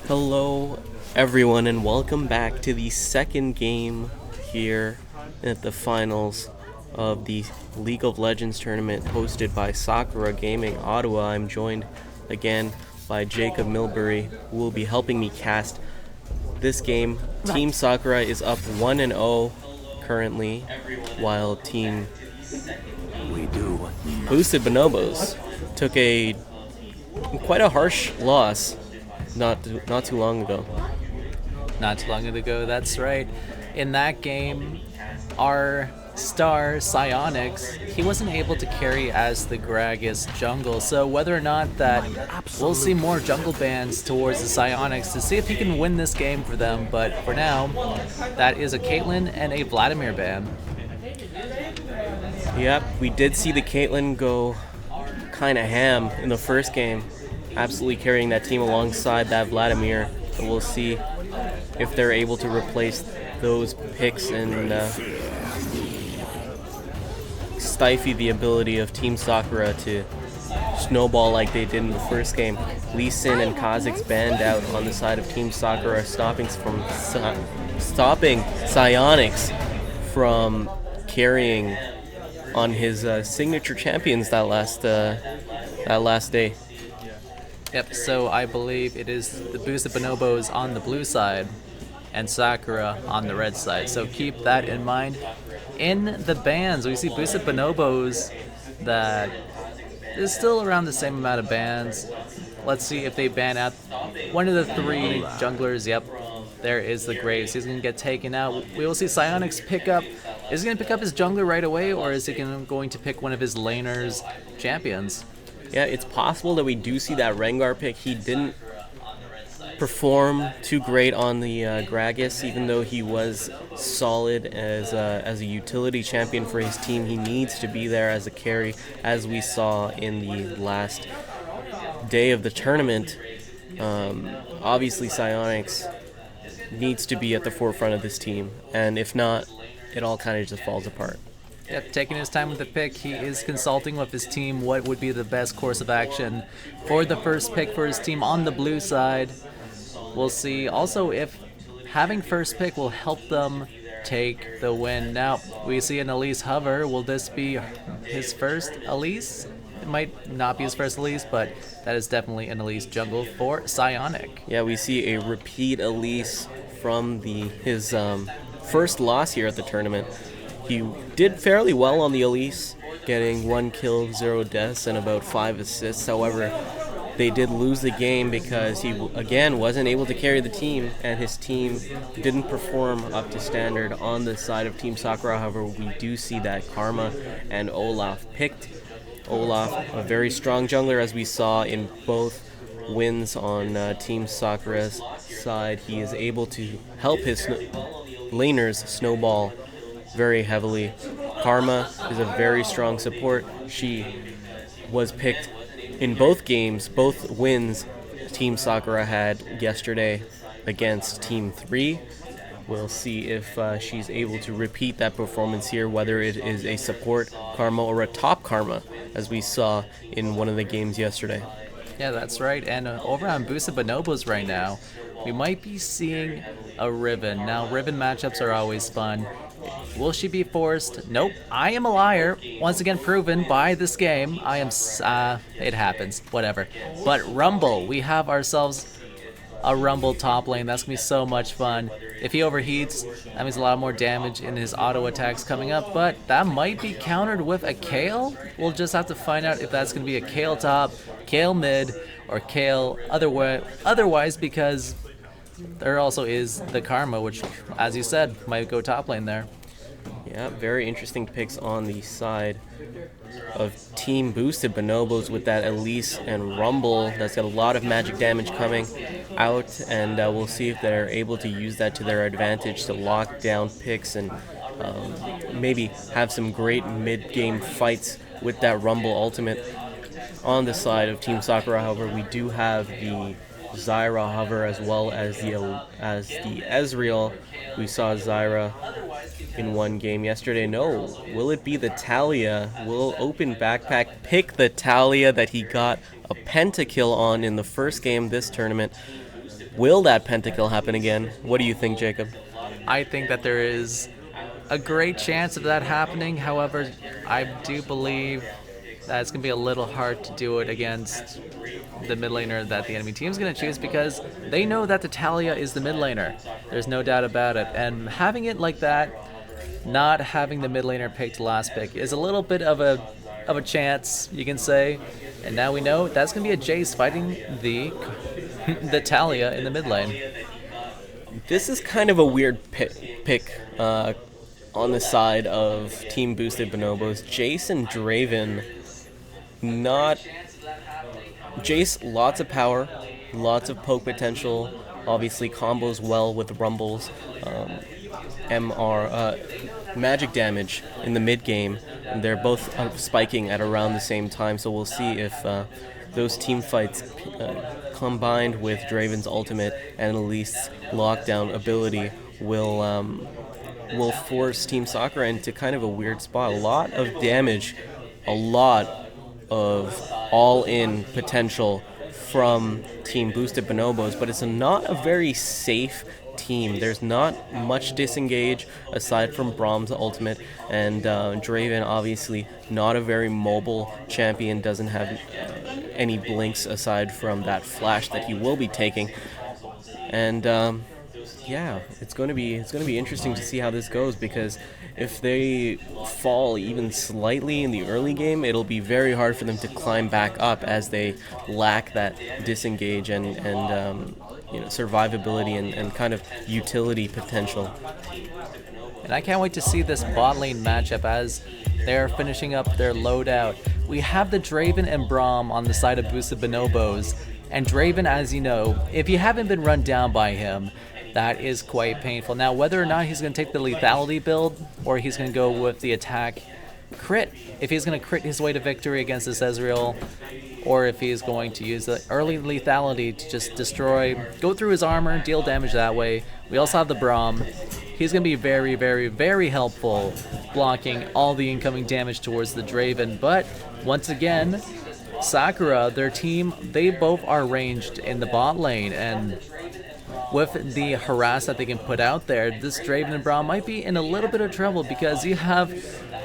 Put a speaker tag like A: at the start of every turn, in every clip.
A: Hello, everyone, and welcome back to the second game here at the finals of the League of Legends tournament hosted by Sakura Gaming Ottawa. I'm joined again by Jacob Milbury, who will be helping me cast this game. Team Sakura is up 1-0 currently, while Team Boosted Bonobos took quite a harsh loss not too long ago.
B: Not too long ago, that's right. In that game, our star, Psionics, he wasn't able to carry as the Gragas jungle. So whether or not that we'll see more jungle bans towards the Psionics to see if he can win this game for them. But for now, that is a Caitlyn and a Vladimir ban.
A: Yep, we did see the Caitlyn go kind of ham in the first game, absolutely carrying that team alongside that Vladimir. But we'll see if they're able to replace those picks and stifle the ability of Team Sakura to snowball like they did in the first game. Lee Sin and Kha'Zix banned out on the side of Team Sakura, stopping Psionics from carrying on his signature champions that last day.
B: Yep, so I believe it is the Boosted Bonobos on the blue side and Sakura on the red side. So keep that in mind. In the bans, we see Boosted Bonobos that is still around the same amount of bans. Let's see if they ban out one of the three junglers. Yep, there is the Graves. He's going to get taken out. We will see Psionics pick up. Is he going to pick up his jungler right away, or is he going to pick one of his laners champions?
A: Yeah, it's possible that we do see that Rengar pick. He didn't perform too great on the Gragas, even though he was solid as a utility champion for his team. He needs to be there as a carry, as we saw in the last day of the tournament. Obviously, Psionics needs to be at the forefront of this team, and if not, it all kind of just falls apart.
B: Yep, taking his time with the pick, he is consulting with his team what would be the best course of action for the first pick for his team on the blue side. We'll see also if having first pick will help them take the win. Now, we see an Elise hover. Will this be his first Elise? It might not be his first Elise, but that is definitely an Elise jungle for Psionic.
A: Yeah, we see a repeat Elise from his first loss here at the tournament. He did fairly well on the Elise, getting 1 kill, 0 deaths, and about 5 assists. However, they did lose the game because he, again, wasn't able to carry the team, and his team didn't perform up to standard on the side of Team Sakura. However, we do see that Karma and Olaf picked. Olaf, a very strong jungler, as we saw in both wins on Team Sakura's side. He is able to help his laners snowball very heavily. Karma is a very strong support. She was picked in both games, both wins Team Sakura had yesterday against Team 3. We'll see if she's able to repeat that performance here, whether it is a support Karma or a top Karma, as we saw in one of the games yesterday.
B: Yeah, that's right. And over on Boosted Bonobos right now, we might be seeing a Riven. Now, Riven matchups are always fun. Will she be forced? Nope. I am a liar. Once again proven by this game. I am... it happens. Whatever. But Rumble. We have ourselves a Rumble top lane. That's going to be so much fun. If he overheats, that means a lot more damage in his auto attacks coming up. But that might be countered with a Kayle. We'll just have to find out if that's going to be a Kayle top, Kayle mid, or Kayle otherwise, because there also is the Karma, which, as you said, might go top lane there.
A: Yeah, very interesting picks on the side of Team Boosted Bonobos with that Elise and Rumble. That's got a lot of magic damage coming out, and we'll see if they're able to use that to their advantage to lock down picks and maybe have some great mid-game fights with that Rumble ultimate. On the side of Team Sakura, however, we do have the Zyra hover as well as the Ezreal. We saw Zyra in one game yesterday. No, will it be the Talia? Will Open Backpack pick the Talia that he got a pentakill on in the first game this tournament. Will that pentakill happen again? What do you think, Jacob?
B: I think that there is a great chance of that happening. However, I do believe that it's going to be a little hard to do it against the mid laner that the enemy team is going to choose, because they know that the Talia is the mid laner. There's no doubt about it. And having it like that, not having the mid laner picked last pick, is a little bit of a chance, you can say. And now we know that's going to be a Jace fighting the the Talia in the mid lane.
A: This is kind of a weird pick on the side of Team Boosted Bonobos. Jace and Draven, not... Jace, lots of power, lots of poke potential, obviously combos well with Rumbles, magic damage in the mid game. And they're both spiking at around the same time, so we'll see if those team fights combined with Draven's ultimate and Elise's lockdown ability will force Team Sakura into kind of a weird spot. A lot of damage, a lot of all-in potential from Team Boosted Bonobos, but it's not a very safe team. There's not much disengage aside from Braum's ultimate, and Draven obviously not a very mobile champion, doesn't have any blinks aside from that flash that he will be taking. And yeah, it's going to be interesting to see how this goes, because if they fall even slightly in the early game, it'll be very hard for them to climb back up, as they lack that disengage and survivability and kind of utility potential.
B: And I can't wait to see this bot lane matchup as they're finishing up their loadout. We have the Draven and Braum on the side of Boosted Bonobos. And Draven, as you know, if you haven't been run down by him, that is quite painful. Now, whether or not he's going to take the lethality build or he's going to go with the attack crit, if he's going to crit his way to victory against this Ezreal, or if he's going to use the early lethality to just go through his armor, deal damage that way. We also have the Braum. He's going to be very, very, very helpful blocking all the incoming damage towards the Draven. But once again, Sakura, their team, they both are ranged in the bot lane, and with the harass that they can put out there, this Draven and Braum might be in a little bit of trouble, because you have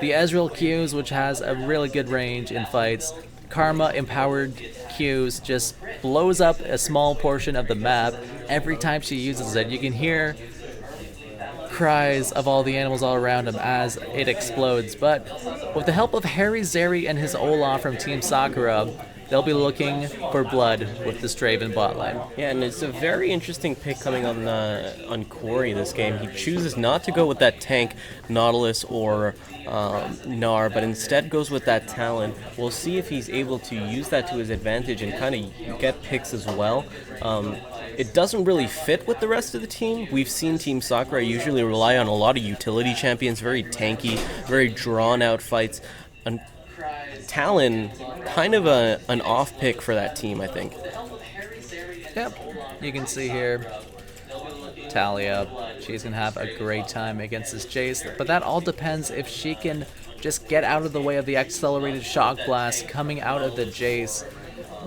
B: the Ezreal Qs, which has a really good range in fights. Karma empowered Qs just blows up a small portion of the map every time she uses it. You can hear cries of all the animals all around him as it explodes. But with the help of Harry Zeri and his Olaf from Team Sakura, they'll be looking for blood with this Draven bot line.
A: Yeah, and it's a very interesting pick coming on Quarry this game. He chooses not to go with that tank Nautilus or Gnar, but instead goes with that Talon. We'll see if he's able to use that to his advantage and kind of get picks as well. It doesn't really fit with the rest of the team. We've seen Team Sakura usually rely on a lot of utility champions, very tanky, very drawn-out fights. And Talon, kind of an off pick for that team, I think.
B: Yep, you can see here, Talia, she's going to have a great time against this Jace, but that all depends if she can just get out of the way of the accelerated shock blast coming out of the Jace.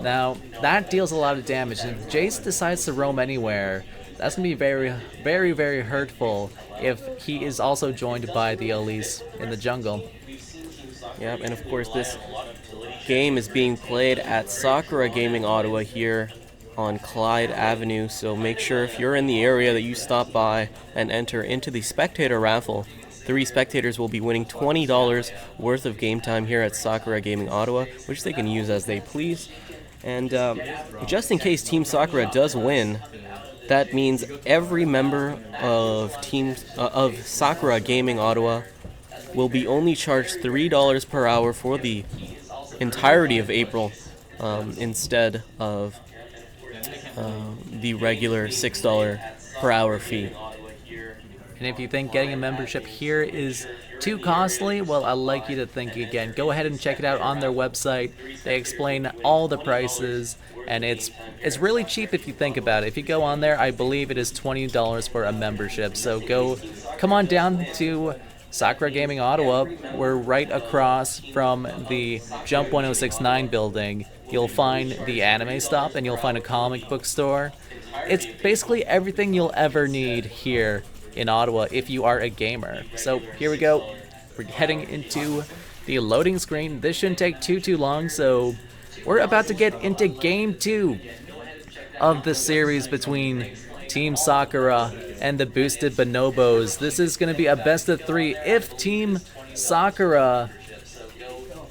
B: Now, that deals a lot of damage, and if Jace decides to roam anywhere, that's going to be very, very, very hurtful if he is also joined by the Elise in the jungle.
A: Yeah, and of course this game is being played at Sakura Gaming Ottawa here on Clyde Avenue, so make sure if you're in the area that you stop by and enter into the spectator raffle. 3 spectators will be winning $20 worth of game time here at Sakura Gaming Ottawa, which they can use as they please. And just in case Team Sakura does win, that means every member of Sakura Gaming Ottawa will be only charged $3 per hour for the entirety of April, instead of the regular $6 per hour fee.
B: And if you think getting a membership here is too costly, well, I'd like you to think again. Go ahead and check it out on their website. They explain all the prices, and it's really cheap if you think about it. If you go on there, I believe it is $20 for a membership. So come on down to Sakura Gaming Ottawa, we're right across from the Jump 1069 building. You'll find the anime stop and you'll find a comic book store. It's basically everything you'll ever need here in Ottawa if you are a gamer. So here we go. We're heading into the loading screen. This shouldn't take too long, so we're about to get into game 2 of the series between Team Sakura and the boosted Bonobos. This is going to be a best of 3. If Team Sakura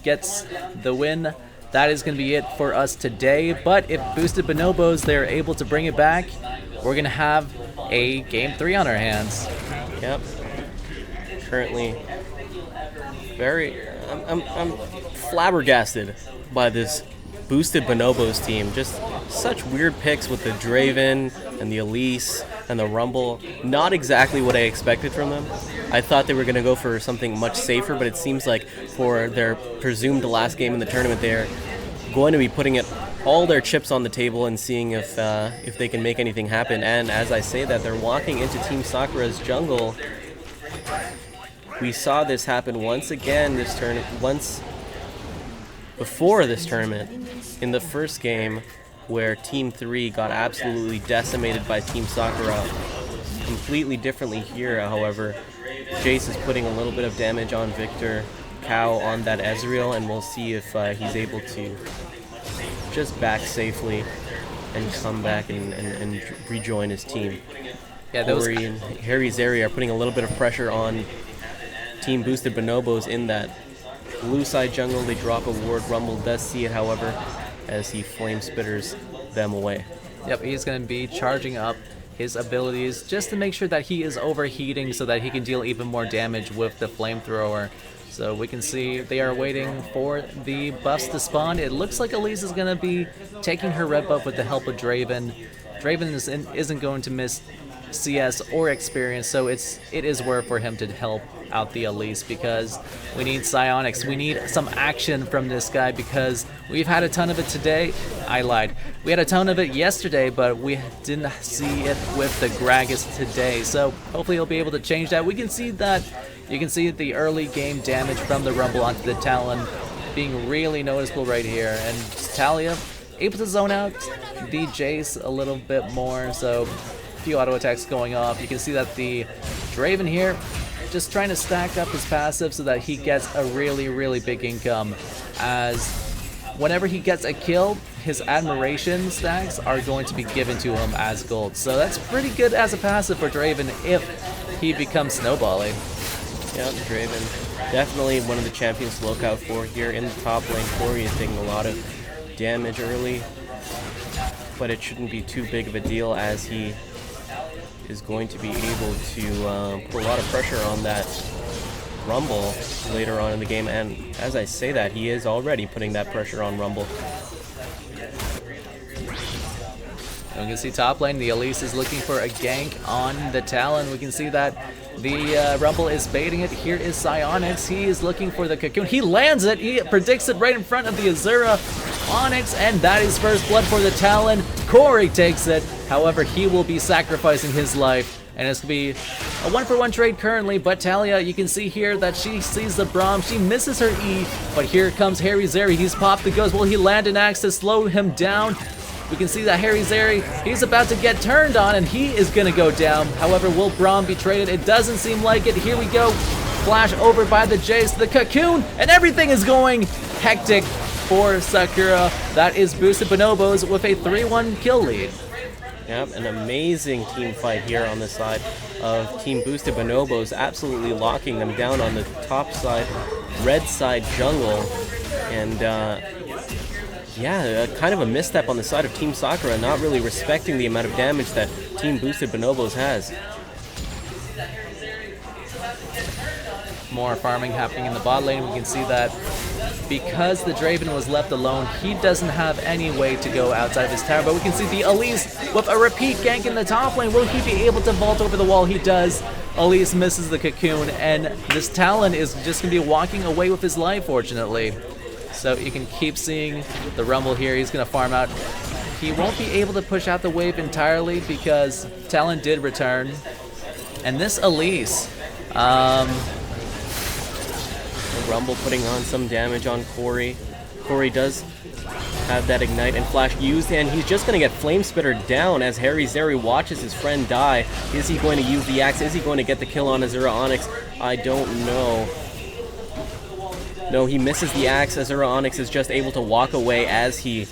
B: gets the win, that is going to be it for us today. But if boosted Bonobos, they're able to bring it back, we're going to have a game 3 on our hands.
A: Yep. Currently, I'm flabbergasted by this boosted Bonobos team. Just such weird picks with the Draven and the Elise and the Rumble. Not exactly what I expected from them. I thought they were going to go for something much safer, but it seems like for their presumed last game in the tournament, they're going to be putting all their chips on the table and seeing if they can make anything happen. And as I say that, they're walking into Team Sakura's jungle. We saw this happen once again once before this tournament in the first game, where Team 3 got absolutely decimated by Team Sakura. Completely differently here, however. Jace is putting a little bit of damage on Victor, Cow on that Ezreal, and we'll see if he's able to just back safely and come back and rejoin his team.
B: Yeah,
A: Corey and Harry Zeri are putting a little bit of pressure on Team Boosted Bonobos in that blue side jungle. They drop a ward. Rumble does see it, however, as he flame spitters them away.
B: Yep, he's going to be charging up his abilities just to make sure that he is overheating so that he can deal even more damage with the flamethrower. So we can see they are waiting for the buffs to spawn. It looks like Elise is going to be taking her red buff with the help of Draven. Draven isn't going to miss CS or experience, so it is worth for him to help out the Elise, because we need psionics. We need some action from this guy, because we've had a ton of it today. I lied. We had a ton of it yesterday, but we didn't see it with the Gragas today. So hopefully he'll be able to change that. We can see that. You can see the early game damage from the Rumble onto the Talon being really noticeable right here, and Talia able to zone out the Jace a little bit more. So a few auto attacks going off. You can see that the Draven here just trying to stack up his passive so that he gets a really big income, as whenever he gets a kill, his admiration stacks are going to be given to him as gold. So that's pretty good as a passive for Draven if he becomes snowballing.
A: Yeah, Draven, definitely one of the champions to look out for here in the top lane. Corey is taking a lot of damage early, but it shouldn't be too big of a deal, as he is going to be able to put a lot of pressure on that Rumble later on in the game. And as I say that, he is already putting that pressure on Rumble.
B: And we can see top lane, the Elise is looking for a gank on the Talon. We can see that the Rumble is baiting it. Here is Psionics. He is looking for the Cocoon. He lands it. He predicts it right in front of the Azura Onyx, and that is first blood for the Talon. Corey takes it. However, he will be sacrificing his life, and it's going to be a 1-for-1 trade currently. But Talia, you can see here that she sees the Braum. She misses her E, but here comes Harry Zeri. He's popped the ghost. Will he land an axe to slow him down? We can see that Harry Zeri, he's about to get turned on, and he is going to go down. However, will Braum be traded? It doesn't seem like it. Here we go. Flash over by the Jace, the Cocoon, and everything is going hectic for Sakura. That is boosted Bonobos with a 3-1 kill lead.
A: Yep, an amazing team fight here on the side of Team Boosted Bonobos, absolutely locking them down on the top side, red side jungle. And yeah, kind of a misstep on the side of Team Sakura, not really respecting the amount of damage that Team Boosted Bonobos has.
B: More farming happening in the bot lane. We can see that because the Draven was left alone, he doesn't have any way to go outside of his tower. But we can see the Elise with a repeat gank in the top lane. Will he be able to vault over the wall? He does. Elise misses the Cocoon, and this Talon is just going to be walking away with his life, fortunately. So you can keep seeing the Rumble here. He's going to farm out. He won't be able to push out the wave entirely because Talon did return. And this Elise,
A: Rumble putting on some damage on Corey. Corey does have that Ignite and Flash used, and he's just going to get Flame Spitter down as Harry Zeri watches his friend die. Is he going to use the axe? Is he going to get the kill on Azura Onyx? I don't know. No, he misses the axe. Azura Onyx is just able to walk away as he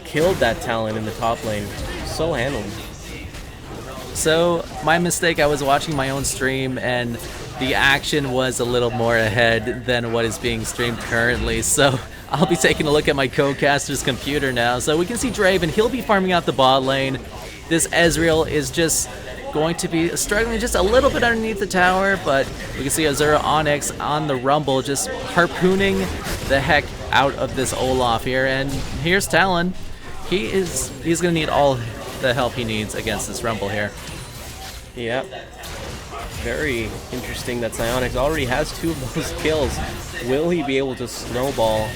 A: killed that Talon in the top lane. So handled.
B: So, my mistake, I was watching my own stream and the action was a little more ahead than what is being streamed currently. So, I'll be taking a look at my co-caster's computer now. So we can see Draven, he'll be farming out the bot lane. This Ezreal is just going to be struggling just a little bit underneath the tower, but we can see Azura Onyx on the Rumble just harpooning the heck out of this Olaf here. And here's Talon. He's gonna need all the help he needs against this Rumble here.
A: Yep. Very interesting that Psyonix already has 2 of those kills. Will he be able to snowball?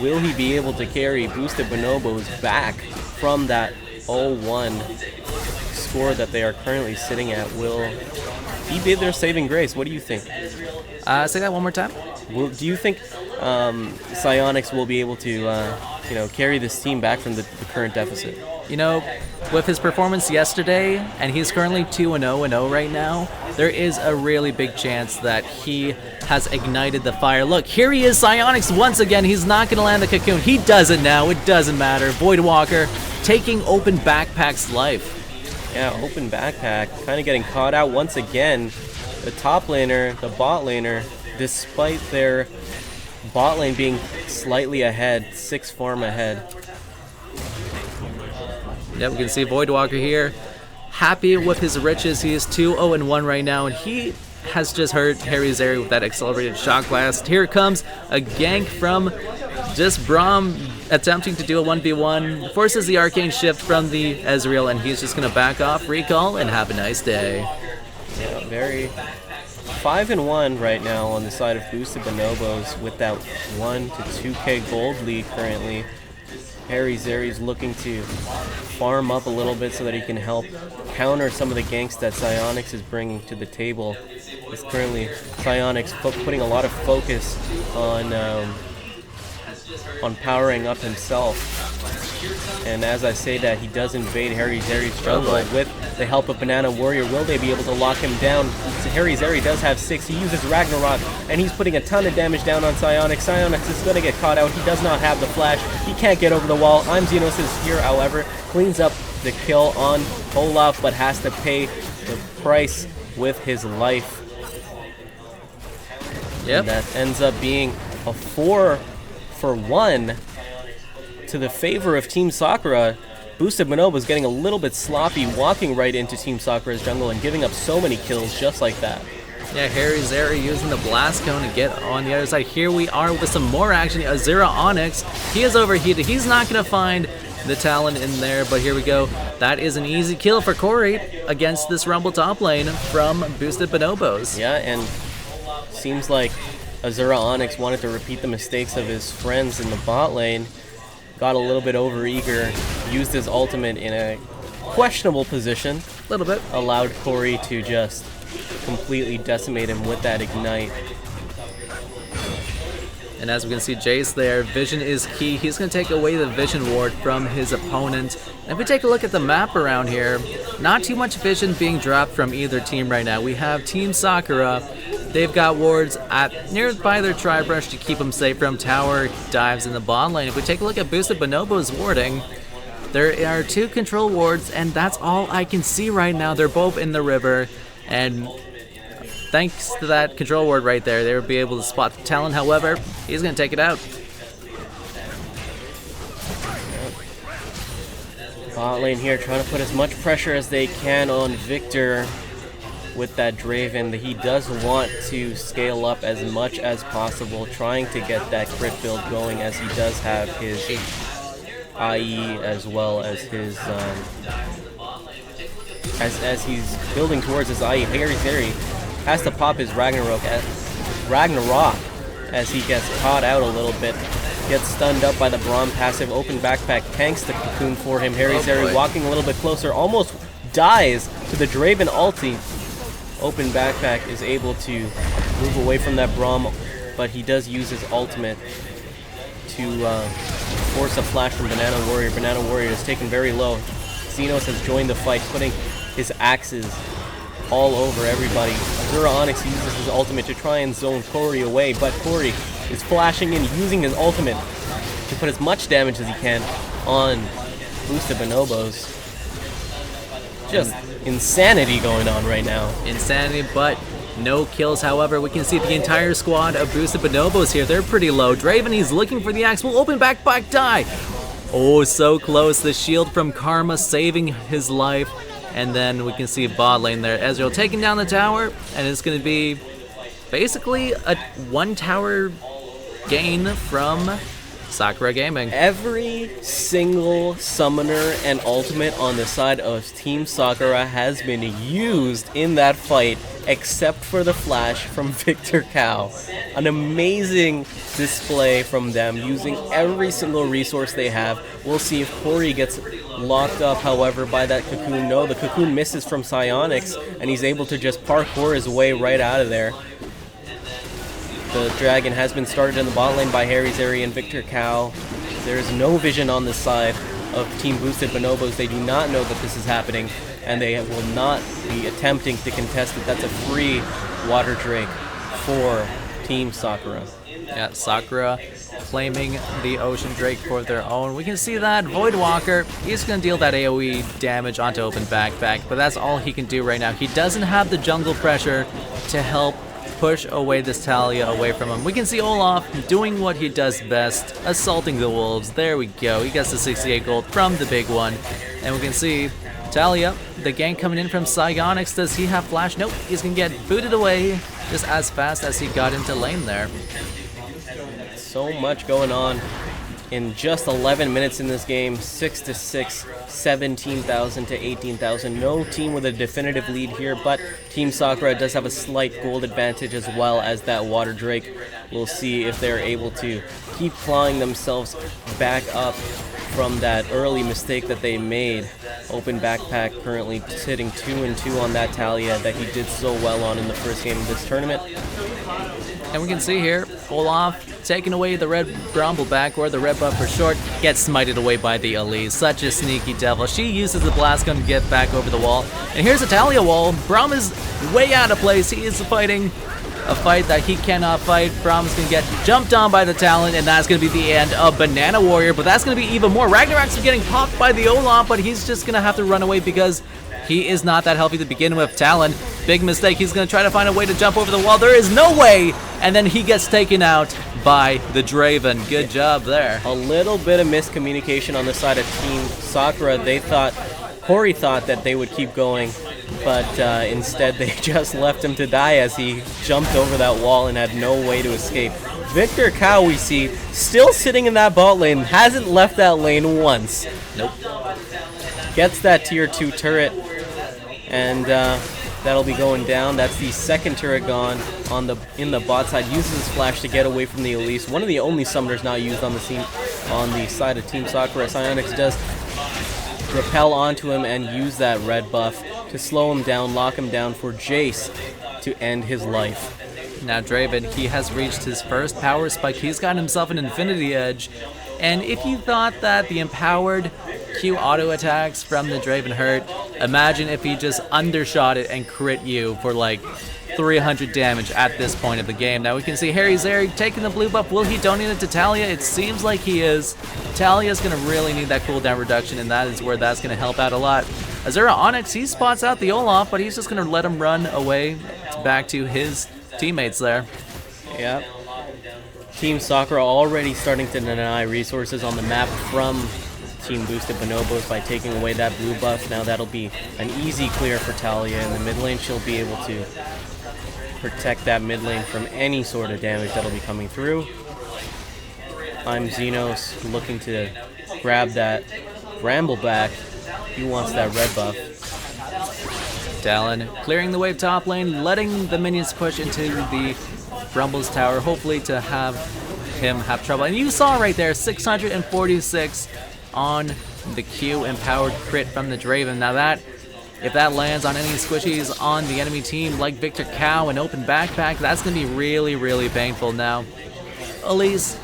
A: Will he be able to carry Boosted Bonobos back from that 0-1 score that they are currently sitting at? Will he be their saving grace? What do you think?
B: Say that one more time.
A: Do you think Psyonix will be able to carry this team back from the current deficit?
B: You know, with his performance yesterday, and he's currently 2-0 right now, there is a really big chance that he has ignited the fire. Look, here he is, Psyonix once again. He's not going to land the cocoon. He does it now. It doesn't matter. Voidwalker taking Open Backpack's life.
A: Yeah, Open Backpack kind of getting caught out once again. The top laner, the bot laner, despite their bot lane being slightly ahead, 6 farm ahead.
B: Yep, we can see Voidwalker here, happy with his riches. He is 2-0-1 right now, and he has just hurt Harry Zeri with that accelerated shock blast. Here it comes, a gank from just Braum attempting to do a 1v1, forces the arcane shift from the Ezreal, and he's just going to back off, recall, and have a nice day.
A: Yeah, very 5-1 right now on the side of Boosted Bonobos with that 1 to 2k gold lead currently. Harry Zeri's looking to farm up a little bit so that he can help counter some of the ganks that Psyonix is bringing to the table. It's currently Psyonix putting a lot of focus on powering up himself. And as I say that, he does invade Harry Zeri's jungle with the help of Banana Warrior. Will they be able to lock him down? Harry Zeri does have 6. He uses Ragnarok, and he's putting a ton of damage down on Psyonix. Psyonix is going to get caught out. He does not have the flash. He can't get over the wall. Xenos is here, however, cleans up the kill on Olaf, but has to pay the price with his life.
B: Yep.
A: And that ends up being a 4-for-1 to the favor of Team Sakura. Boosted Bonobos getting a little bit sloppy, walking right into Team Sakura's jungle and giving up so many kills just like that.
B: Yeah, Harry Zeri using the Blast Cone to get on the other side. Here we are with some more action. Azura Onyx, he is overheated. He's not going to find the Talon in there, but here we go. That is an easy kill for Corey against this Rumble top lane from Boosted Bonobos.
A: Yeah, and seems like Azura Onyx wanted to repeat the mistakes of his friends in the bot lane. Got a little bit overeager, used his ultimate in a questionable position.
B: A little bit.
A: Allowed Corey to just completely decimate him with that Ignite.
B: And as we can see Jace there, vision is key. He's going to take away the vision ward from his opponent. And if we take a look at the map around here, not too much vision being dropped from either team right now. We have Team Sakura. They've got wards at nearby their tri-brush to keep them safe from tower dives in the bot lane. If we take a look at Boosted Bonobo's warding, there are 2 control wards, and that's all I can see right now. They're both in the river, and thanks to that control ward right there, they will be able to spot the Talon. However, he's going to take it out.
A: Bot lane here trying to put as much pressure as they can on Victor with that Draven. He does want to scale up as much as possible, trying to get that crit build going, as he does have his IE as well as his as he's building towards his IE. Harry Zeri has to pop his Ragnarok as he gets caught out a little bit. Gets stunned up by the Braum passive. Open Backpack tanks the cocoon for him. Harry Zeri walking a little bit closer, almost dies to the Draven ulti. Open Backpack is able to move away from that Braum. but he does use his ultimate to force a flash from Banana Warrior. Banana Warrior is taken very low. Xenos has joined the fight, putting his axes all over everybody. Azura Onyx uses his ultimate to try and zone Corey away, but Corey is flashing in, using his ultimate to put as much damage as he can on Boosted Bonobos. Just insanity going on right now.
B: Insanity, but no kills. However, we can see the entire squad of Boosted Bonobos here. They're pretty low. Draven, he's looking for the axe. Will open back die. Oh, so close. The shield from Karma saving his life. And then we can see bot lane there. Ezreal taking down the tower, and it's going to be basically a 1 tower gain from Sakura Gaming.
A: Every single summoner and ultimate on the side of Team Sakura has been used in that fight, except for the flash from Victor Cow. An amazing display from them, using every single resource they have. We'll see if Corey gets locked up, however, by that cocoon. No, the cocoon misses from Psionics, and he's able to just parkour his way right out of there. The dragon has been started in the bot lane by Harry Zeri and Victor Cow. There is no vision on the side of Team Boosted Bonobos. They do not know that this is happening, and they will not be attempting to contest it. That's a free Water Drake for Team Sakura.
B: Yeah, Sakura claiming the Ocean Drake for their own. We can see that Voidwalker, he's going to deal that AoE damage onto open backpack, but that's all he can do right now. He doesn't have the jungle pressure to help push away this Talia away from him. We can see Olaf doing what he does best, assaulting the wolves. There we go. He gets the 68 gold from the big one. And we can see Talia, the gank coming in from Psionics. Does he have flash? Nope. He's going to get booted away just as fast as he got into lane there.
A: So much going on in just 11 minutes in this game. 6-6, 17,000 to 18,000. No team with a definitive lead here, but Team Sakura does have a slight gold advantage as well as that Water Drake. We'll see if they're able to keep clawing themselves back up from that early mistake that they made. Open backpack currently sitting 2-2 on that Talia that he did so well on in the first game of this tournament.
B: And we can see here, Olaf taking away the red Grumble back, or the red buff for short, gets smited away by the Elise. Such a sneaky devil. She uses the blast gun to get back over the wall. And here's a Talia wall. Braum is way out of place. He is fighting a fight that he cannot fight. Braum's going to get jumped on by the Talon, and that's going to be the end of Banana Warrior. But that's going to be even more. Ragnarok's getting popped by the Olaf, but he's just going to have to run away because he is not that healthy to begin with. Talon, big mistake. He's going to try to find a way to jump over the wall. There is no way. And then he gets taken out by the Draven. Good job there.
A: A little bit of miscommunication on the side of Team Sakura. Corey thought that they would keep going, but instead they just left him to die as he jumped over that wall and had no way to escape. Victor Cow, we see, still sitting in that bot lane, hasn't left that lane once.
B: Nope.
A: Gets that tier 2 turret, and that'll be going down. That's the second turret gone in the bot side. Uses his flash to get away from the Elise. One of the only summoners not used on the side of Team Sakura. Psionics does repel onto him and use that red buff to slow him down, lock him down for Jace to end his life.
B: Now Draven, he has reached his first power spike. He's got himself an Infinity Edge. And if you thought that the empowered Q auto attacks from the Draven hurt, imagine if he just undershot it and crit you for like 300 damage at this point of the game. Now we can see Harry Zeri taking the blue buff. Will he donate it to Talia? It seems like he is. Talia's going to really need that cooldown reduction, and that is where that's going to help out a lot. Azura Onyx, he spots out the Olaf, but he's just going to let him run away back to his teammates there.
A: Yep. Team Sakura already starting to deny resources on the map from Team Boosted Bonobos by taking away that blue buff. Now that'll be an easy clear for Talia in the mid lane. She'll be able to protect that mid lane from any sort of damage that'll be coming through. I'm Xenos looking to grab that Bramble back. He wants that red buff.
B: Talon clearing the wave top lane, letting the minions push into the Rumble's tower, hopefully to have him have trouble. And you saw right there, 646 on the Q empowered crit from the Draven. Now that If that lands on any squishies on the enemy team, like Victor Cow and open backpack, that's going to be really, really painful. Now, Elise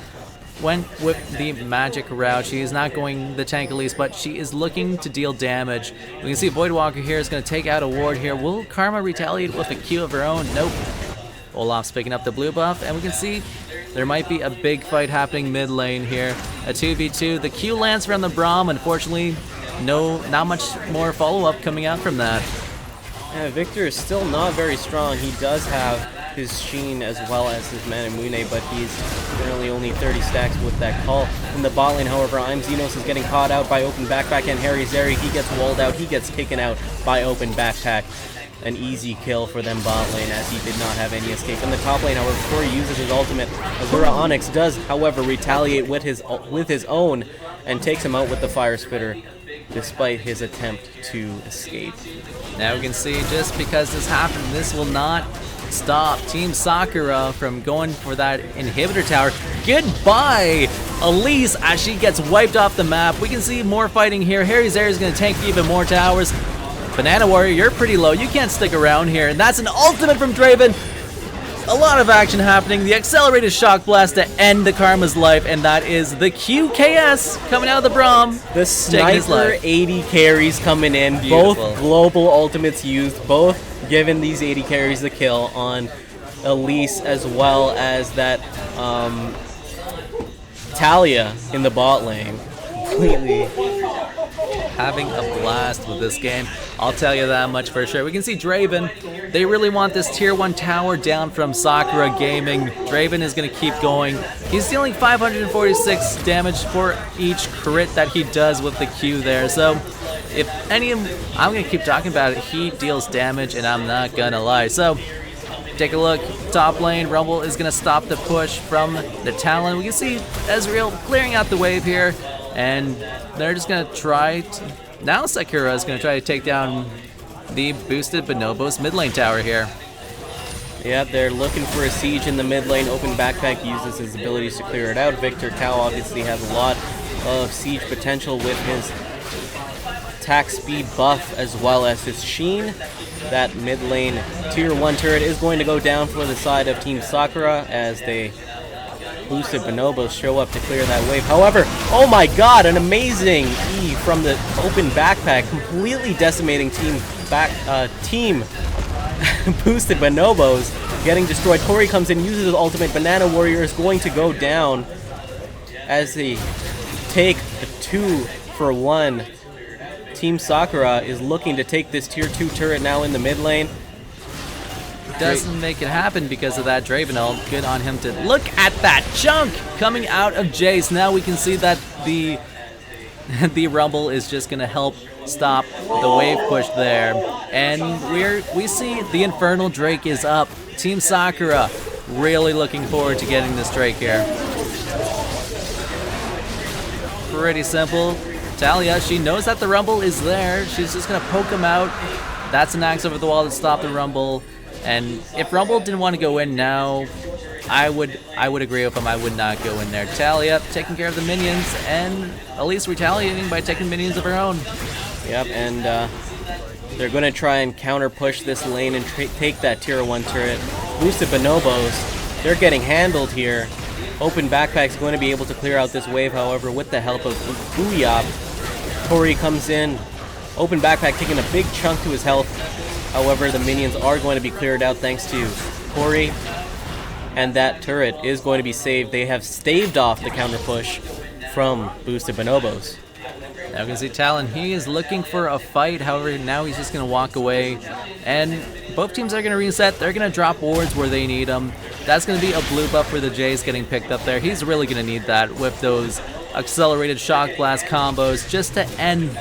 B: went with the magic route. She is not going the tank Elise, but she is looking to deal damage. We can see Voidwalker here is going to take out a ward here. Will Karma retaliate with a Q of her own? Nope. Olaf's picking up the blue buff, and we can see there might be a big fight happening mid lane here. A 2v2. The Q lands from the Braum. Unfortunately, not much more follow-up coming out from that.
A: Yeah, Victor is still not very strong. He does have his Sheen as well as his Manamune, but he's currently only 30 stacks with that call. In the bot lane, however, I'm Xenos is getting caught out by open backpack, and Harry Zeri, he gets walled out. He gets taken out by open backpack. An easy kill for them bot lane, as he did not have any escape. In the top lane, however, before he uses his ultimate, Azura Onyx does, however, retaliate with his own and takes him out with the Fire Spitter, despite his attempt to escape.
B: Now we can see, just because this happened, this will not stop Team Sakura from going for that inhibitor tower. Goodbye, Elise, as she gets wiped off the map. We can see more fighting here. Harry Zeri is going to tank even more towers. Banana Warrior, you're pretty low. You can't stick around here. And that's an ultimate from Draven. A lot of action happening. The accelerated shock blast to end the Karma's life, and that is the QKS coming out of the Braum.
A: The sniper 80 carries coming in.
B: Beautiful.
A: Both global ultimates used, both giving these 80 carries the kill on Elise, as well as that Talia in the bot lane. Completely
B: having a blast with this game, I'll tell you that much for sure. We can see Draven, they really want this tier 1 tower down from Sakura Gaming. Draven is going to keep going. He's dealing 546 damage for each crit that he does with the Q there. So if any of them, I'm going to keep talking about it, he deals damage, and I'm not going to lie. So take a look, top lane, Rumble is going to stop the push from the Talon. We can see Ezreal clearing out the wave here, and they're just going to try to... Now Sakura is going to try to take down the boosted Bonobos mid lane tower here.
A: Yeah, they're looking for a siege in the mid lane. Open backpack uses his abilities to clear it out. Victor Cow obviously has a lot of siege potential with his attack speed buff as well as his Sheen. That mid lane tier 1 turret is going to go down for the side of Team Sakura as they boosted Bonobos show up to clear that wave. However, oh my god, an amazing E from the open backpack, completely decimating team boosted Bonobos, getting destroyed. Tori comes in, uses his ultimate. Banana Warrior is going to go down as they take a 2-for-1. Team Sakura is looking to take this tier 2 turret now in the mid lane.
B: Doesn't make it happen because of that Draven ult. Good on him to look at that chunk coming out of Jace. Now we can see that the Rumble is just gonna help stop the wave push there, and we see the Infernal Drake is up. Team Sakura really looking forward to getting this Drake here. Pretty simple. Talia, she knows that the Rumble is there. She's just gonna poke him out. That's an axe over the wall to stop the Rumble. And if Rumble didn't want to go in now, I would agree with him. I would not go in there. Talia taking care of the minions, and at least retaliating by taking minions of her own.
A: Yep, and they're going to try and counter push this lane and take that tier 1 turret. Boosted Bonobos, they're getting handled here. Open backpack's going to be able to clear out this wave, however, with the help of Booyop. Tori comes in. Open backpack taking a big chunk to his health. However, the minions are going to be cleared out thanks to Tori, and that turret is going to be saved. They have staved off the counter push from boosted Bonobos.
B: Now we can see Talon, he is looking for a fight, however now he's just going to walk away, and both teams are going to reset. They're going to drop wards where they need them. That's going to be a blue buff for the Jays getting picked up there. He's really going to need that with those accelerated shock blast combos just to end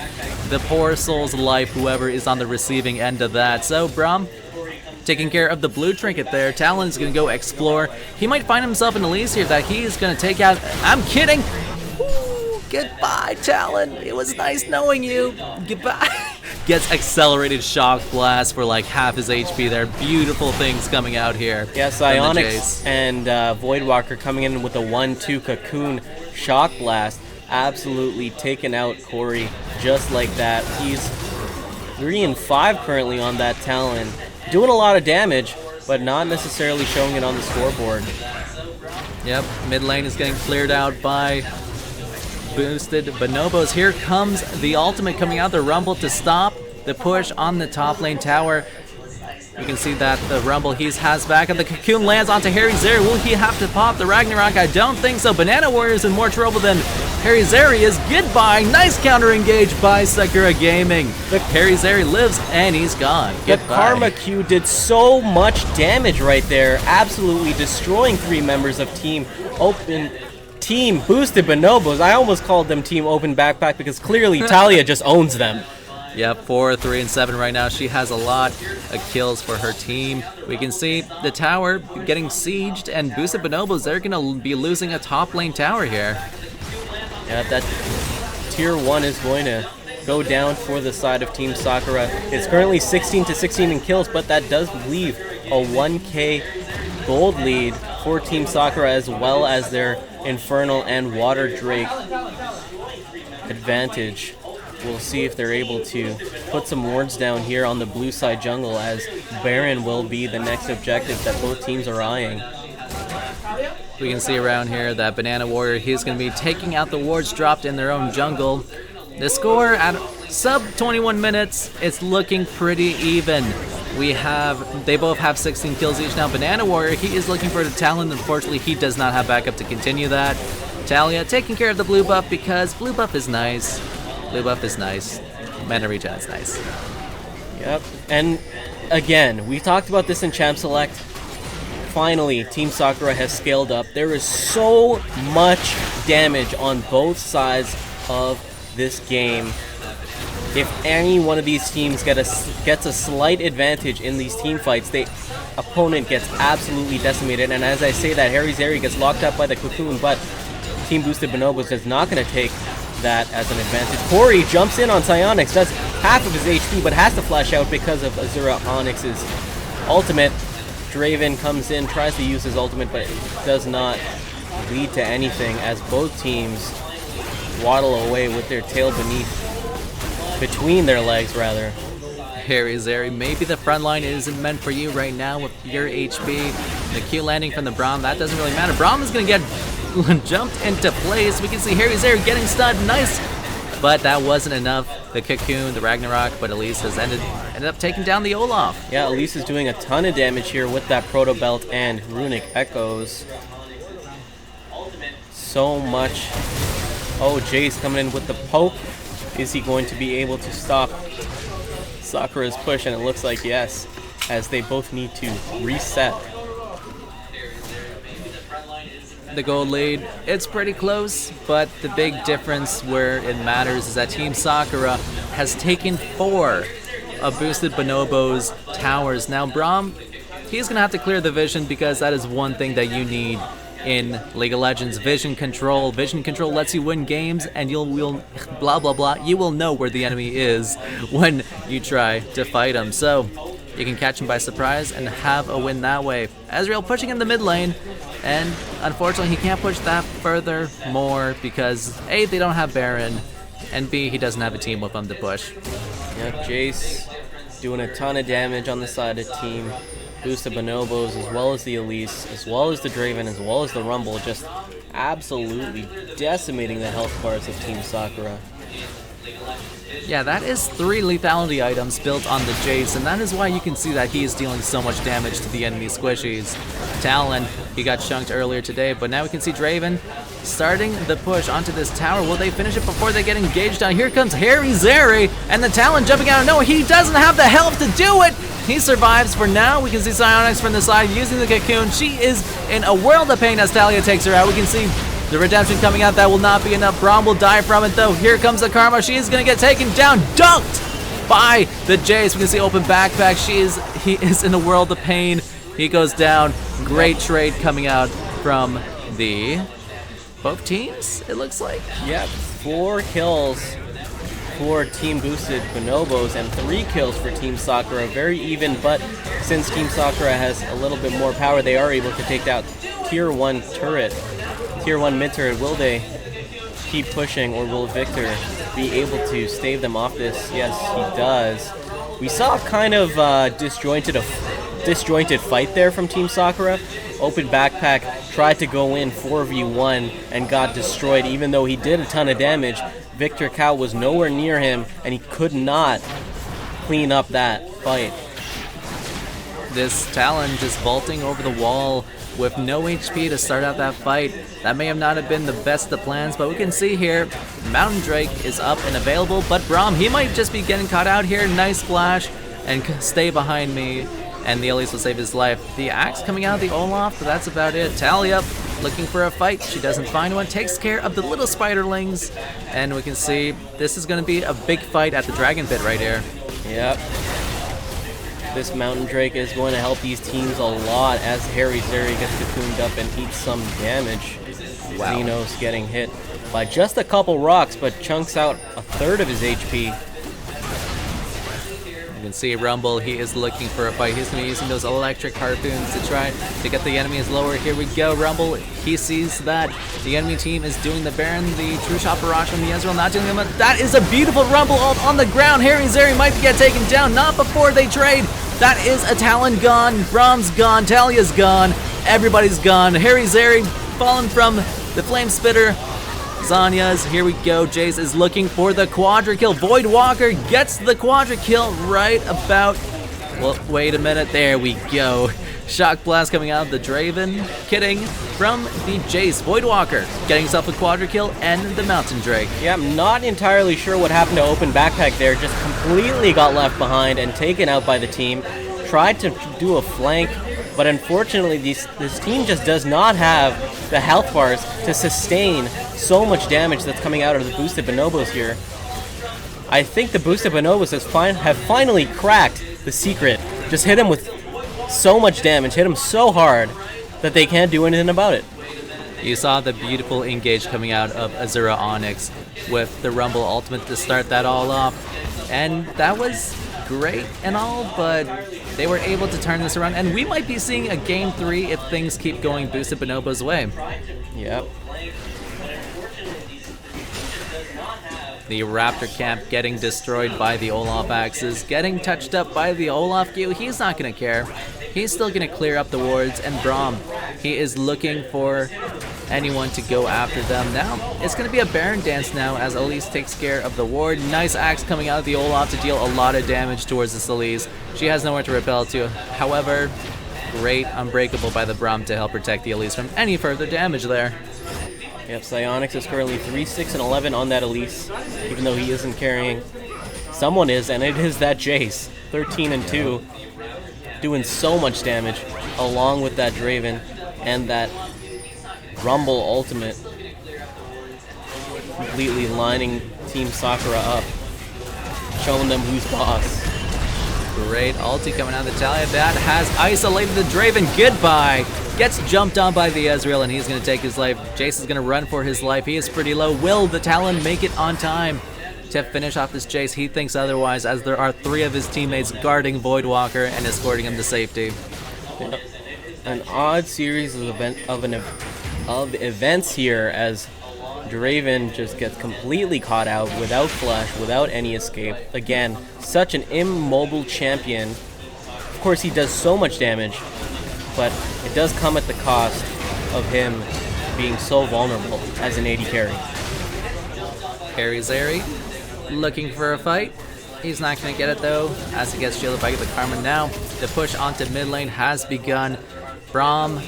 B: the poor soul's life, whoever is on the receiving end of that. So Braum taking care of the blue trinket there. Talon is going to go explore. He might find himself an Elise here that he is going to take out. I'm kidding. Ooh, goodbye, Talon. It was nice knowing you. Goodbye. Gets accelerated shock blast for like half his HP there. Beautiful things coming out here.
A: Yeah, Psionics and Voidwalker coming in with a 1-2 cocoon shock blast. Absolutely taken out Corey just like that. He's 3 and 5 currently on that Talon. Doing a lot of damage, but not necessarily showing it on the scoreboard.
B: Yep, mid lane is getting cleared out by boosted Bonobos. Here comes the ultimate coming out, the Rumble to stop the push on the top lane tower. You can see that the Rumble he has back, and the Cocoon lands onto Harry Zeri. Will he have to pop the Ragnarok? I don't think so. Banana Warrior is in more trouble than Harry Zeri is. Goodbye. Nice counter engage by Sakura Gaming. Harry Zeri lives and he's gone.
A: The
B: Goodbye.
A: Karma Q did so much damage right there, absolutely destroying 3 members of Team Boosted Bonobos. I almost called them Team Open Backpack because clearly Talia just owns them.
B: Yep, 4, 3, and 7 right now. She has a lot of kills for her team. We can see the tower getting sieged, and Boosted Bonobos, they're going to be losing a top lane tower here.
A: Yeah, that tier 1 is going to go down for the side of Team Sakura. It's currently 16-16 in kills, but that does leave a 1k gold lead for Team Sakura, as well as their Infernal and Water Drake advantage. We'll see if they're able to put some wards down here on the blue side jungle, as Baron will be the next objective that both teams are eyeing.
B: We can see around here that Banana Warrior, he's going to be taking out the wards dropped in their own jungle. The score at sub 21 minutes, it's looking pretty even. They both have 16 kills each now. Banana Warrior, he is looking for the Talon. Unfortunately, he does not have backup to continue that. Talia taking care of the blue buff because blue buff is nice. Blue buff is nice. Mana regen is nice.
A: Yep. And again, we talked about this in Champ Select. Finally, Team Sakura has scaled up. There is so much damage on both sides of this game. If any one of these teams gets a slight advantage in these team fights, the opponent gets absolutely decimated. And as I say that, Harry Zeri gets locked up by the Cocoon, but Team Boosted Bonobos is not going to take that as an advantage. Corey jumps in on Psyonix, does half of his HP, but has to flash out because of Azura Onyx's ultimate. Draven comes in, tries to use his ultimate, but it does not lead to anything, as both teams waddle away with their tail between their legs, rather.
B: Harry Zeri, maybe the front line isn't meant for you right now with your HP. The Q landing from the Braum, that doesn't really matter. Braum is going to get jumped into place. We can see Harry Zeri getting stunned. Nice. But that wasn't enough. The Cocoon, the Ragnarok, but Elise has ended up taking down the Olaf.
A: Yeah, Elise is doing a ton of damage here with that Proto Belt and Runic Echoes. So much. Oh, Jace coming in with the poke. Is he going to be able to stop Sakura's push? And it looks like yes, as they both need to reset.
B: The gold lead, it's pretty close, but the big difference where it matters is that Team Sakura has taken 4 of Boosted Bonobos towers. Now Braum, he's gonna have to clear the vision, because that is one thing that you need in League of Legends. Vision control. Vision control lets you win games, and you will know where the enemy is when you try to fight him. So you can catch him by surprise and have a win that way. Ezreal pushing in the mid lane, and unfortunately he can't push that further more because A, they don't have Baron, and B, he doesn't have a team with him to push.
A: Yeah, Jace doing a ton of damage on the side of Team Boosted Bonobos, as well as the Elise, as well as the Draven, as well as the Rumble, just absolutely decimating the health bars of Team Sakura.
B: Yeah, that is 3 lethality items built on the Jace, and that is why you can see that he is dealing so much damage to the enemy squishies. Talon, he got chunked earlier today, but now we can see Draven starting the push onto this tower. Will they finish it before they get engaged on? Here comes Harry Zeri, and the Talon jumping out of nowhere. He doesn't have the health to do it! He survives for now. We can see Psyonix from the side using the Cocoon. She is in a world of pain as Talia takes her out. We can see the redemption coming out. That will not be enough. Braum will die from it, though. Here comes the Karma. She is going to get taken down. Dunked by the Jace. We can see open backpack. He is in a world of pain. He goes down. Great trade coming out from both teams, it looks like.
A: Yep, 4 kills for Team Boosted Bonobos and 3 kills for Team Sakura. Very even, but since Team Sakura has a little bit more power, they are able to take out Tier 1 turret. Tier 1 mid turret. Will they keep pushing, or will Victor be able to stave them off this? Yes, he does. We saw kind of disjointed fight there from Team Sakura. Open backpack tried to go in 4v1 and got destroyed, even though he did a ton of damage. Victor Cow was nowhere near him, and he could not clean up that fight.
B: This Talon just vaulting over the wall with no HP to start out that fight. That may have not have been the best of plans, but we can see here, Mountain Drake is up and available, but Braum, he might just be getting caught out here. Nice flash, and stay behind me, and the Elise will save his life. The axe coming out of the Olaf, but that's about it. Talia looking for a fight. She doesn't find one, takes care of the little spiderlings, and we can see this is going to be a big fight at the Dragon Pit right here.
A: Yep. This Mountain Drake is going to help these teams a lot as Harry Zeri gets cocooned up and eats some damage.
B: Wow.
A: Xenos getting hit by just a couple rocks, but chunks out a third of his HP.
B: You can see Rumble, he is looking for a fight. He's going to be using those electric harpoons to try to get the enemies lower. Here we go, Rumble. He sees that the enemy team is doing the Baron, the True Shot Barrage from the Ezreal, not doing them. That is a beautiful Rumble ult on the ground. Harry Zeri might get taken down, not before they trade. That is a Talon gone, Braum's gone, Talia's gone, everybody's gone. Harry Zeri fallen from the Flame Spitter. Zanya's, here we go. Jace is looking for the quadra kill. Void Walker gets the quadra kill right about, well, wait a minute, there we go. Shock Blast coming out of the Draven, kidding, from the Jace. Void Walker getting himself a quadra kill and the Mountain Drake.
A: Yeah, I'm not entirely sure what happened to Open Backpack there. Just completely got left behind and taken out by the team. Tried to do a flank, but unfortunately this team just does not have the health bars to sustain so much damage that's coming out of the boosted Bonobos here. I think the boosted Bonobos have finally cracked the secret. Just hit him with so much damage, hit him so hard that they can't do anything about it.
B: You saw the beautiful engage coming out of Azura Onyx with the Rumble ultimate to start that all off. And that was great and all, but they were able to turn this around. And we might be seeing a game 3 if things keep going boosted Bonobo's way.
A: Yep.
B: The Raptor camp getting destroyed by the Olaf axes, getting touched up by the Olaf Q. He's not going to care. He's still going to clear up the wards, and Braum, he is looking for anyone to go after them. Now, it's going to be a Baron dance now as Elise takes care of the ward. Nice axe coming out of the Olaf to deal a lot of damage towards this Elise. She has nowhere to repel to. However, great Unbreakable by the Braum to help protect the Elise from any further damage there.
A: Yep, Psyonix is currently 3, 6, and 11 on that Elise, even though he isn't carrying. Someone is, and it is that Jace, 13 and 2, doing so much damage, along with that Draven and that Rumble ultimate, completely lining Team Sakura up, showing them who's boss.
B: Great ulti coming out of the Talia. That has isolated the Draven. Goodbye. Gets jumped on by the Ezreal, and he's going to take his life. Jace is going to run for his life. He is pretty low. Will the Talon make it on time to finish off this Jace? He thinks otherwise, as there are 3 of his teammates guarding Voidwalker and escorting him to safety.
A: An odd series of events here as Draven just gets completely caught out without flash, without any escape. Again, such an immobile champion. Of course, he does so much damage, but it does come at the cost of him being so vulnerable as an AD carry.
B: Harry Zeri looking for a fight. He's not going to get it though, as he gets shielded by the Karma. Now, the push onto mid lane has begun. Braum,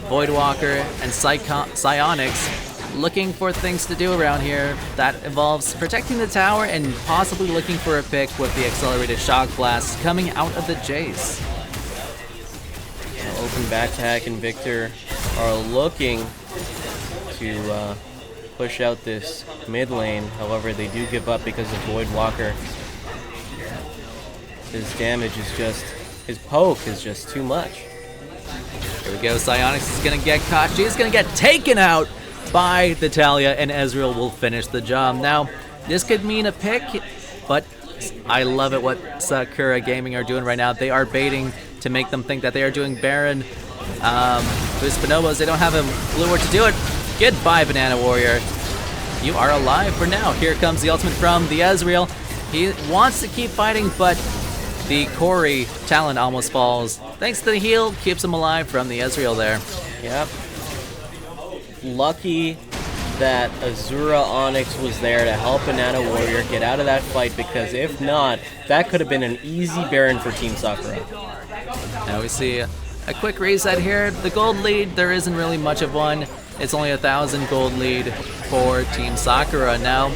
B: Voidwalker, and Psyonix looking for things to do around here. That involves protecting the tower and possibly looking for a pick with the accelerated shock blast coming out of the Jace.
A: Open Backpack and Victor are looking to push out this mid lane. However, they do give up because of Voidwalker. His damage is just, his poke is just too much.
B: Here we go, Psyonix is gonna get caught. She's gonna get taken out by the Talia, and Ezreal will finish the job. Now, this could mean a pick, but I love it what Sakura Gaming are doing right now. They are baiting to make them think that they are doing Baron. Boost Bonobos, they don't have a clue where to do it. Goodbye, Banana Warrior. You are alive for now. Here comes the ultimate from the Ezreal. He wants to keep fighting, but The Corey talent almost falls. Thanks to the heal, keeps him alive from the Ezreal there.
A: Yep. Lucky that Azura Onyx was there to help Banana Warrior get out of that fight, because if not, that could have been an easy Baron for Team Sakura.
B: Now we see a quick reset here. The gold lead, there isn't really much of one. It's only 1,000 gold lead for Team Sakura. Now,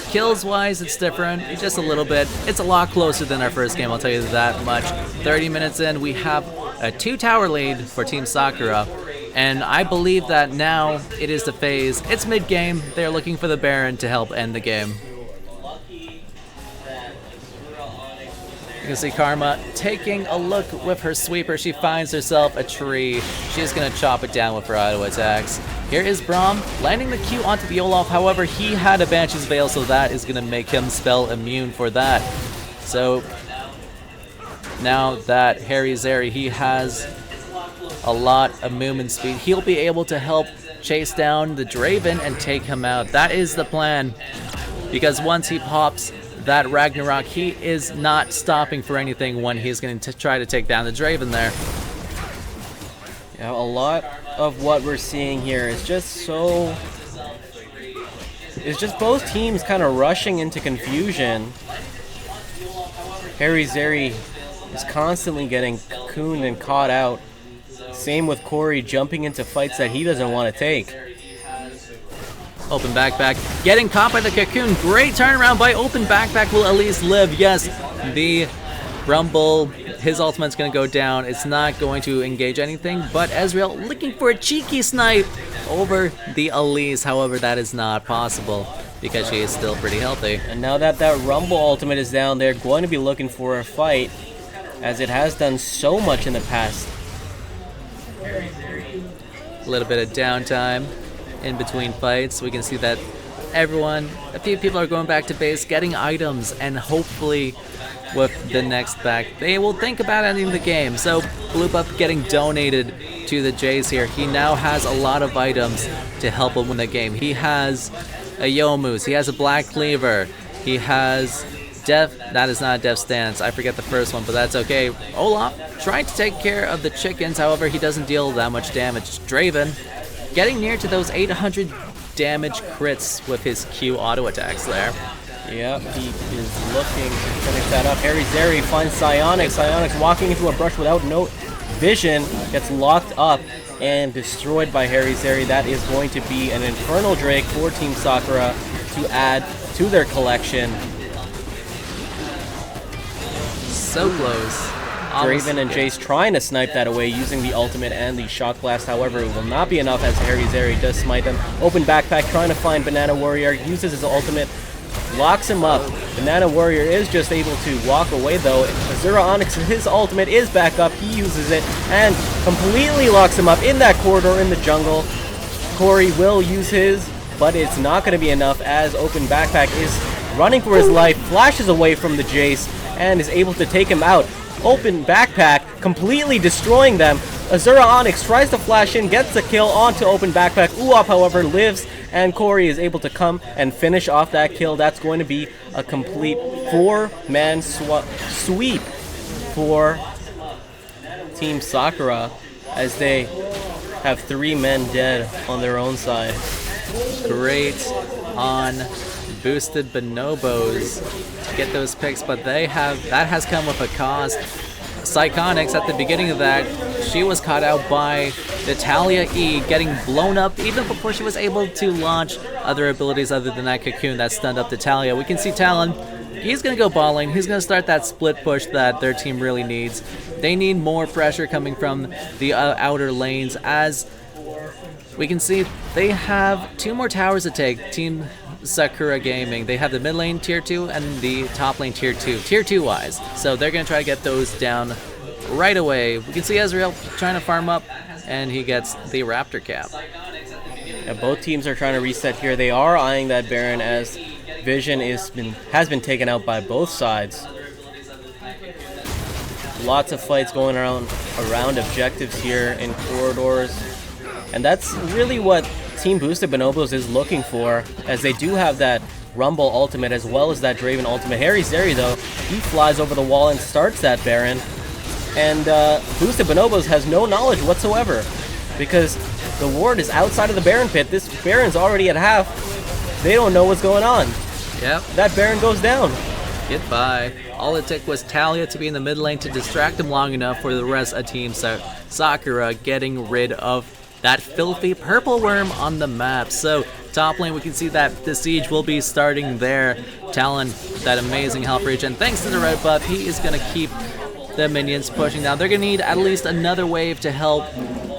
B: kills-wise, it's different, just a little bit. It's a lot closer than our first game, I'll tell you that much. 30 minutes in, we have a 2-tower lead for Team Sakura. And I believe that now it is the phase. It's mid-game. They're looking for the Baron to help end the game. You can see Karma taking a look with her sweeper. She finds herself a tree. She's going to chop it down with her auto attacks. Here is Braum landing the Q onto the Olaf. However, he had a Banshee's Veil, so that is going to make him spell immune for that. So now that Harry Zeri, he has a lot of movement speed, he'll be able to help chase down the Draven and take him out. That is the plan, because once he pops that Ragnarok, he is not stopping for anything when he's going to try to take down the Draven there.
A: Yeah, a lot of what we're seeing here is just both teams kind of rushing into confusion. Harry Zeri is constantly getting cocooned and caught out. Same with Corey jumping into fights that he doesn't want to take.
B: Open backpack, getting caught by the cocoon. Great turnaround by Open Backpack, will at least live. Yes, the Rumble, his ultimate's going to go down. It's not going to engage anything, but Ezreal looking for a cheeky snipe over the Elise. However, that is not possible because she is still pretty healthy.
A: And now that that Rumble ultimate is down, they're going to be looking for a fight, as it has done so much in the past.
B: A little bit of downtime in between fights. We can see that a few people are going back to base, getting items, and hopefully with the next back, they will think about ending the game. So Blue Buff getting donated to the Jays here. He now has a lot of items to help him win the game. He has a Youmuu's, he has a Black Cleaver, he has that is not a Death Stance. I forget the first one, but that's okay. Olaf trying to take care of the chickens. However, he doesn't deal that much damage. Draven getting near to those 800 damage crits with his Q auto attacks there.
A: Yep, he is looking to finish that up. Harry Zeri finds Psionics. Psionics walking into a brush without no vision, gets locked up and destroyed by Harry Zeri. That is going to be an Infernal Drake for Team Sakura to add to their collection.
B: So close.
A: Draven and Jace trying to snipe that away using the ultimate and the shock blast. However, it will not be enough as Harry Zeri does smite them. Open backpack trying to find Banana Warrior, uses his ultimate, locks him up. Banana Warrior is just able to walk away though. Azura Onyx, his ultimate is back up. He uses it and completely locks him up in that corridor in the jungle. Corey will use his, but it's not going to be enough as Open Backpack is running for his life, flashes away from the Jace, and is able to take him out. Open Backpack completely destroying them. Azura Onyx tries to flash in, gets the kill onto Open Backpack. Uop, however, lives, and Corey is able to come and finish off that kill. That's going to be a complete 4-man sweep for Team Sakura, as they have 3 men dead on their own side.
B: Great on boosted bonobos to get those picks, but that has come with a cost. Psychonics at the beginning of that, she was caught out by the Talia E, getting blown up even before she was able to launch other abilities other than that cocoon that stunned up the Talia. We can see Talon, he's going to go ball lane. He's going to start that split push that their team really needs. They need more pressure coming from the outer lanes, as we can see they have 2 more towers to take. Team Sakura Gaming, they have the mid lane tier 2 and the top lane tier 2 wise, so they're going to try to get those down right away. We can see Ezreal trying to farm up, and he gets the Raptor cap.
A: Yeah, both teams are trying to reset here. They are eyeing that Baron, as Vision has been taken out by both sides. Lots of fights going around objectives here in corridors, and that's really what Team Boosted Bonobos is looking for, as they do have that Rumble ultimate as well as that Draven ultimate. Harry Zeri, though, he flies over the wall and starts that Baron. And Boosted Bonobos has no knowledge whatsoever because the ward is outside of the Baron pit. This Baron's already at half. They don't know what's going on.
B: Yep.
A: That Baron goes down.
B: Goodbye. All it took was Talia to be in the mid lane to distract him long enough for the rest of Team Sakura getting rid of that filthy purple worm on the map. So top lane, we can see that the siege will be starting there. Talon, that amazing health regen. Thanks to the red buff, he is going to keep the minions pushing down. They're going to need at least another wave to help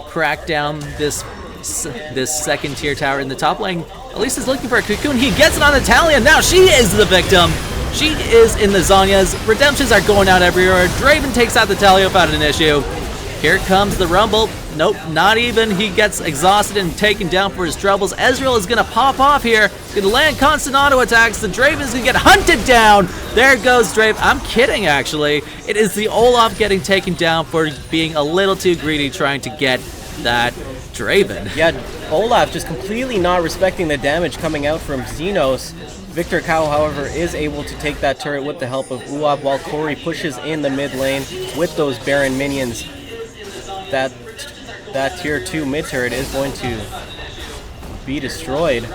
B: crack down this second tier tower in the top lane. Elise is looking for a cocoon. He gets it on Natalia. Now she is the victim. She is in the Zhonya's. Redemptions are going out everywhere. Draven takes out the Talia without an issue. Here comes the Rumble. Nope, not even. He gets exhausted and taken down for his troubles. Ezreal is going to pop off here. Going to land constant auto attacks. The Draven is going to get hunted down. There goes Draven. I'm kidding, actually. It is the Olaf getting taken down for being a little too greedy trying to get that Draven.
A: Yeah, Olaf just completely not respecting the damage coming out from Xenos. Victor Cow, however, is able to take that turret with the help of Uab while Corey pushes in the mid lane with those Baron minions. That tier 2 mid turret is going to be destroyed.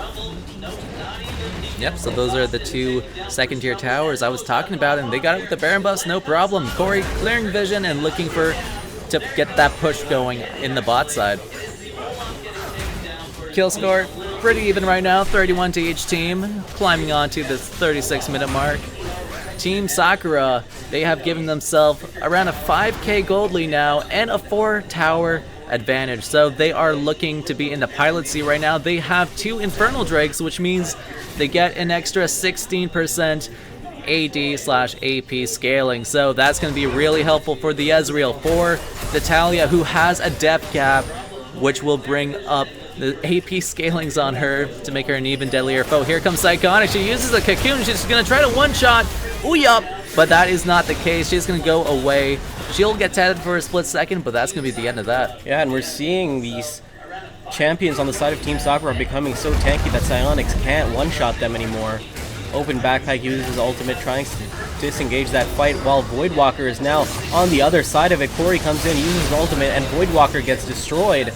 B: Yep, so those are the two second tier towers I was talking about, and they got it with the Baron buffs, no problem. Corey clearing vision and looking to get that push going in the bot side. Kill score, pretty even right now, 31 to each team, climbing on to the 36-minute mark. Team Sakura, they have given themselves around a 5k gold lead now and a 4-tower advantage. So they are looking to be in the pilot seat right now. They have 2 Infernal Drakes, which means they get an extra 16% AD/AP scaling. So that's going to be really helpful for the Ezreal, for the Talia, who has a depth cap, which will bring up the AP scalings on her to make her an even deadlier foe. Here comes Psychotic. She uses a cocoon. She's going to try to one-shot Uyup, but that is not the case. She's going to go away. She'll get tatted for a split second, but that's going to be the end of that.
A: Yeah, and we're seeing these champions on the side of Team Sakura becoming so tanky that Psionics can't one-shot them anymore. Open backpack uses his ultimate, trying to disengage that fight, while Voidwalker is now on the other side of it. Corey comes in, uses his ultimate, and Voidwalker gets destroyed.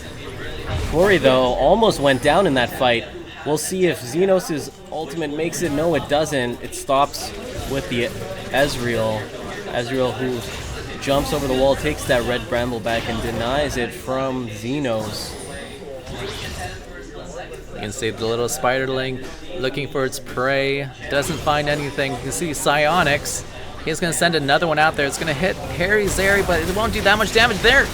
A: Corey, though, almost went down in that fight. We'll see if Xenos' ultimate makes it. No, it doesn't. It stops with the Ezreal. Ezreal, who jumps over the wall, takes that red bramble back and denies it from Xenos.
B: You can see the little spiderling looking for its prey. Doesn't find anything. You can see Psionics. He's going to send another one out there. It's going to hit Harry Zeri, but it won't do that much damage there.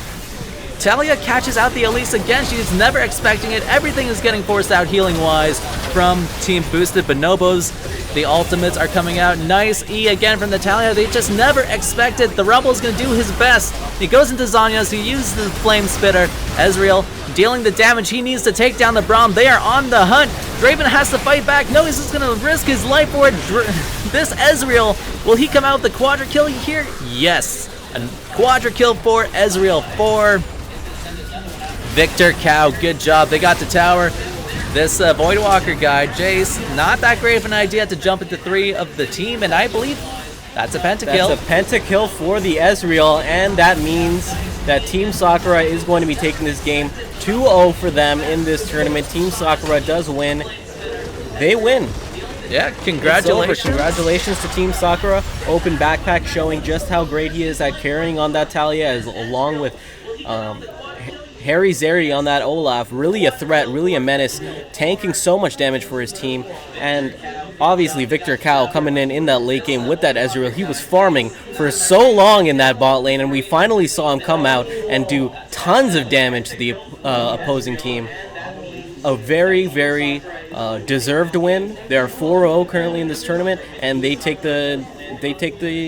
B: Talia catches out the Elise again. She's never expecting it. Everything is getting forced out healing-wise from Team Boosted Bonobos. The ultimates are coming out. Nice E again from the Talia. They just never expected. The Rumble's going to do his best. He goes into Zhonya's. He uses the Flame Spitter. Ezreal dealing the damage he needs to take down the Braum. They are on the hunt. Draven has to fight back. No, he's just going to risk his life for it. This Ezreal, will he come out with the quadra kill here? Yes. A quadra kill for Ezreal for Victor Cow. Good job. They got the tower. This Voidwalker guy, Jace, not that great of an idea to jump into 3 of the team, and I believe that's a pentakill.
A: That's a pentakill for the Ezreal, and that means that Team Sakura is going to be taking this game 2-0 for them in this tournament. Team Sakura does win. They win.
B: Yeah, congratulations.
A: Congratulations to Team Sakura. Open backpack showing just how great he is at carrying on that Talia, along with Harry Zeri on that Olaf. Really a threat, really a menace, tanking so much damage for his team. And obviously Victor Cow coming in that late game with that Ezreal. He was farming for so long in that bot lane, and we finally saw him come out and do tons of damage to the opposing team. A very, very deserved win. They are 4-0 currently in this tournament, and they take the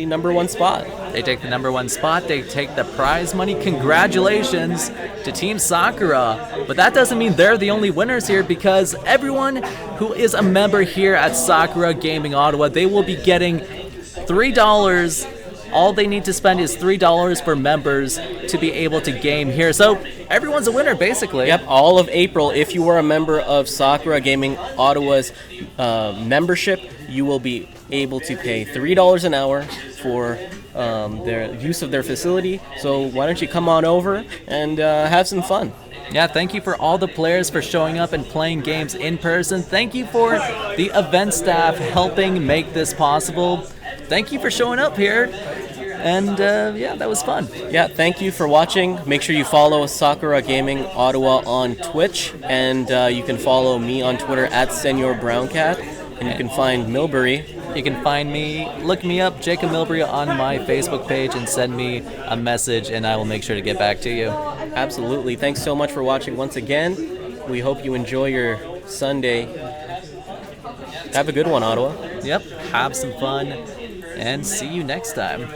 A: number 1 spot.
B: They take the number 1 spot. They take the prize money. Congratulations to Team Sakura. But that doesn't mean they're the only winners here, because everyone who is a member here at Sakura Gaming Ottawa, they will be getting $3 All they need to spend is $3 for members to be able to game here. So everyone's a winner, basically.
A: Yep, all of April, if you were a member of Sakura Gaming Ottawa's membership, you will be able to pay $3 an hour for their use of their facility. So why don't you come on over and have some fun?
B: Yeah, thank you for all the players for showing up and playing games in person. Thank you for the event staff helping make this possible. Thank you for showing up here. And yeah, that was fun.
A: Yeah, thank you for watching. Make sure you follow Sakura Gaming Ottawa on Twitch, and you can follow me on Twitter at Senor Browncat, and you can find Milbury.
B: You can find me, look me up, Jacob Milbury, on my Facebook page and send me a message, and I will make sure to get back to you.
A: Absolutely. Thanks so much for watching once again. We hope you enjoy your Sunday. Have a good one, Ottawa.
B: Yep, have some fun, and see you next time.